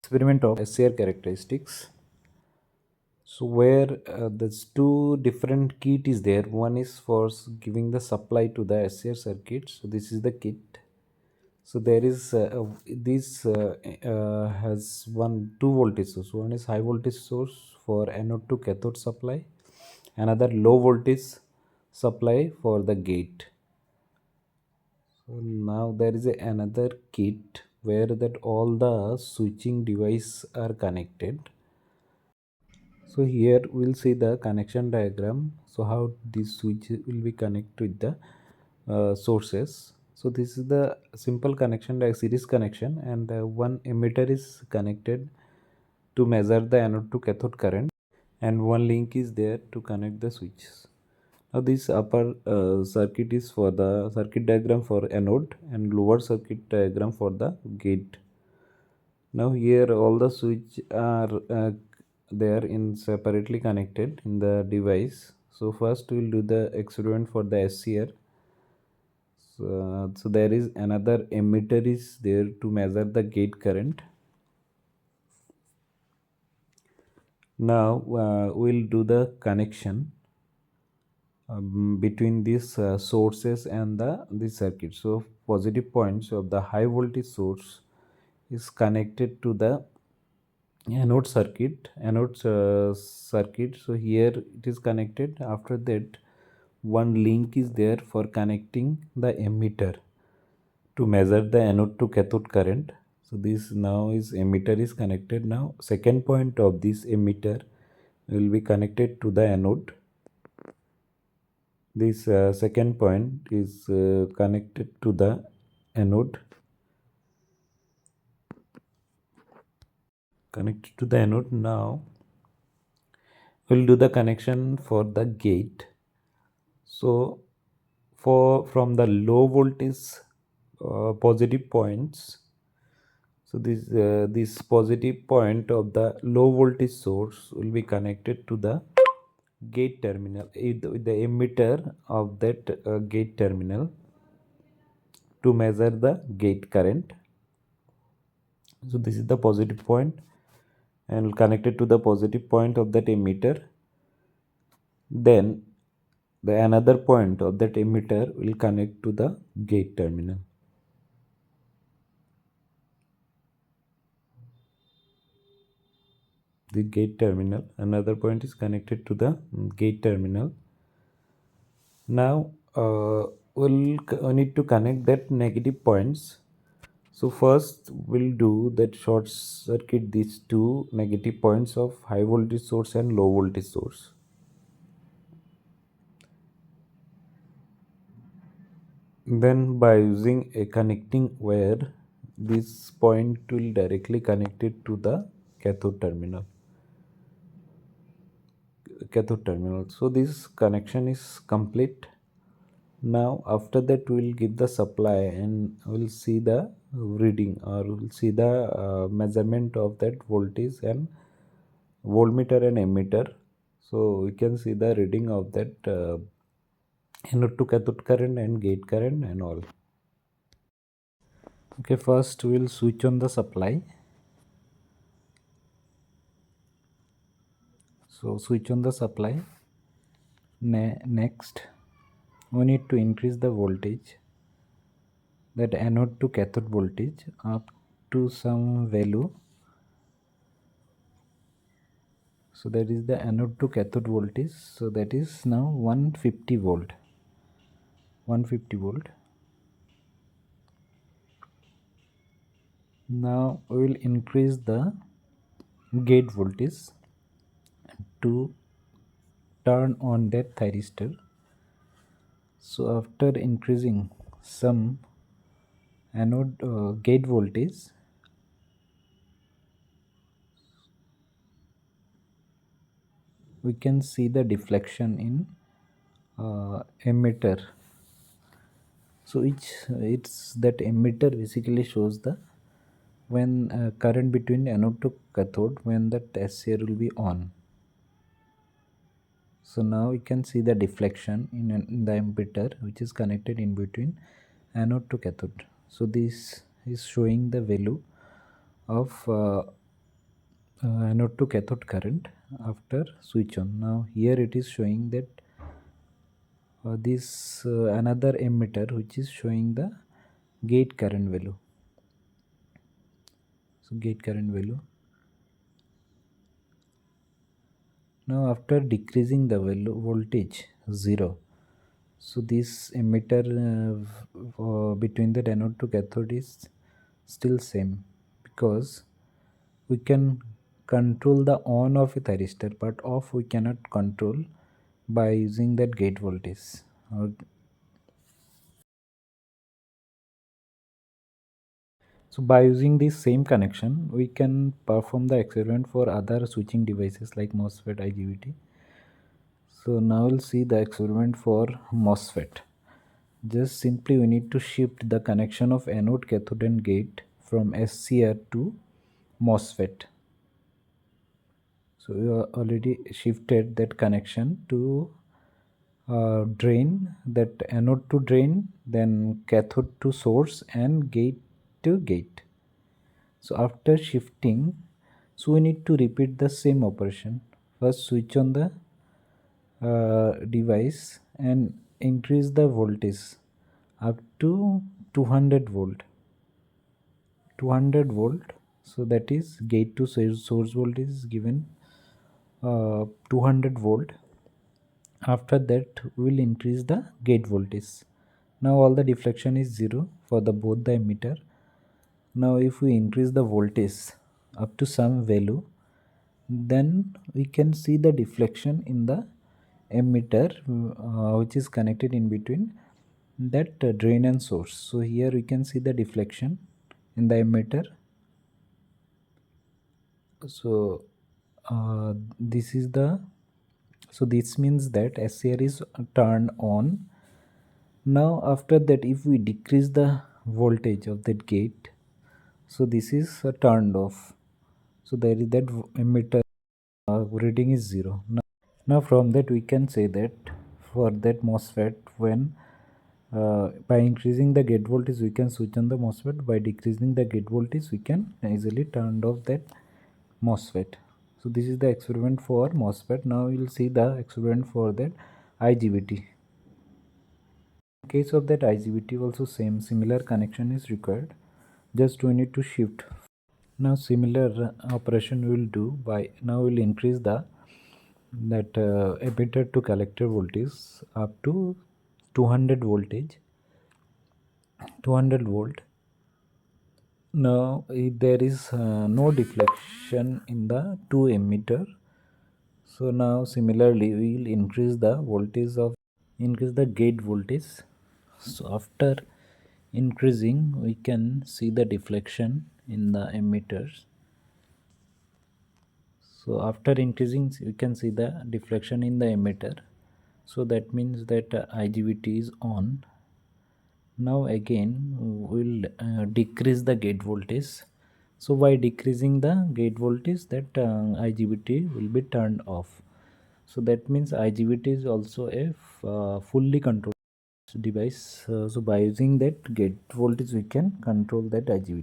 Experiment of SCR characteristics. So where there's two different kit is there. One is for giving the supply to the SCR circuit. So this is the kit. So there is this has two voltage source. One is high voltage source for anode to cathode supply, another low voltage supply for the gate. So now there is another kit where that all the switching device are connected. So here we'll see the connection diagram. So how this switch will be connected with the sources. So this is the simple connection, like series connection, and one emitter is connected to measure the anode to cathode current, and one link is there to connect the switches. Now this upper circuit is for the circuit diagram for anode, and lower circuit diagram for the gate. Now here all the switch are there in separately connected in the device. So first we'll do the experiment for the SCR. So there is another emitter is there to measure the gate current. Now we'll do the connection between these sources and the circuit. So positive points of the high voltage source is connected to the anode circuit. So here it is connected. After that, one link is there for connecting the emitter to measure the anode to cathode current. So this now is emitter is connected. Now second point of this emitter will be connected to the anode. This second point is connected to the anode. Connected to the anode. Now we'll do the connection for the gate. So from the low voltage positive points, so this positive point of the low voltage source will be connected to the gate terminal with the emitter of that gate terminal to measure the gate current. So this is the positive point and connected to the positive point of that emitter. Then the another point of that emitter will connect to the gate terminal. The gate terminal, another point is connected to the gate terminal. Now we need to connect that negative points. So first we'll do that short circuit these two negative points of high voltage source and low voltage source. Then by using a connecting wire, this point will directly connect it to the cathode terminal. So this connection is complete. Now after that we'll give the supply and we'll see the reading, or we'll see the measurement of that voltage and voltmeter and ammeter. So we can see the reading of that anode to cathode current and gate current and all. Okay, first we'll switch on the supply. So switch on the supply. Next we need to increase the voltage, that anode to cathode voltage, up to some value. So that is the anode to cathode voltage. So that is now 150 volt. 150 volt. Now we will increase the gate voltage to turn on that thyristor. So after increasing some anode gate voltage, we can see the deflection in emitter. So it's that emitter basically shows the when current between anode to cathode when that SCR will be on. So now we can see the deflection in the emitter which is connected in between anode to cathode. So this is showing the value of anode to cathode current after switch on. Now here it is showing that this another emitter which is showing the gate current value. So gate current value. Now after decreasing the value voltage 0, so this emitter between the anode to cathode is still same, because we can control the on of a thyristor, but off we cannot control by using that gate voltage. So by using this same connection, we can perform the experiment for other switching devices like MOSFET, IGBT. So now we'll see the experiment for MOSFET. Just simply we need to shift the connection of anode, cathode and gate from SCR to MOSFET. So we already shifted that connection to drain, that anode to drain, then cathode to source and gate to gate. So after shifting, so we need to repeat the same operation. First switch on the device and increase the voltage up to 200 volt. 200 volt. So that is gate to source voltage is given 200 volt. After that we will increase the gate voltage. Now all the deflection is 0 for the both the emitter. Now if we increase the voltage up to some value, then we can see the deflection in the emitter which is connected in between that drain and source. So here we can see the deflection in the emitter. So this is the, so this means that SCR is turned on. Now after that, if we decrease the voltage of that gate, so this is turned off. So there is that emitter reading is 0. Now from that we can say that for that MOSFET, when by increasing the gate voltage we can switch on the MOSFET, by decreasing the gate voltage we can easily turn off that MOSFET. So this is the experiment for MOSFET. Now we will see the experiment for that IGBT. In case of that IGBT also similar connection is required. Just we need to shift. Now similar operation we will do by, now we will increase the that emitter to collector voltage up to 200 voltage, 200 volt. Now there is no deflection in the two emitter. So now similarly we will increase the voltage of, increase the gate voltage. So after increasing we can see the deflection in the emitters. So after increasing we can see the deflection in the emitter. So that means that IGBT is on. Now again we'll decrease the gate voltage. So by decreasing the gate voltage, that IGBT will be turned off. So that means IGBT is also a fully controlled device. So by using that gate voltage we can control that IGBT.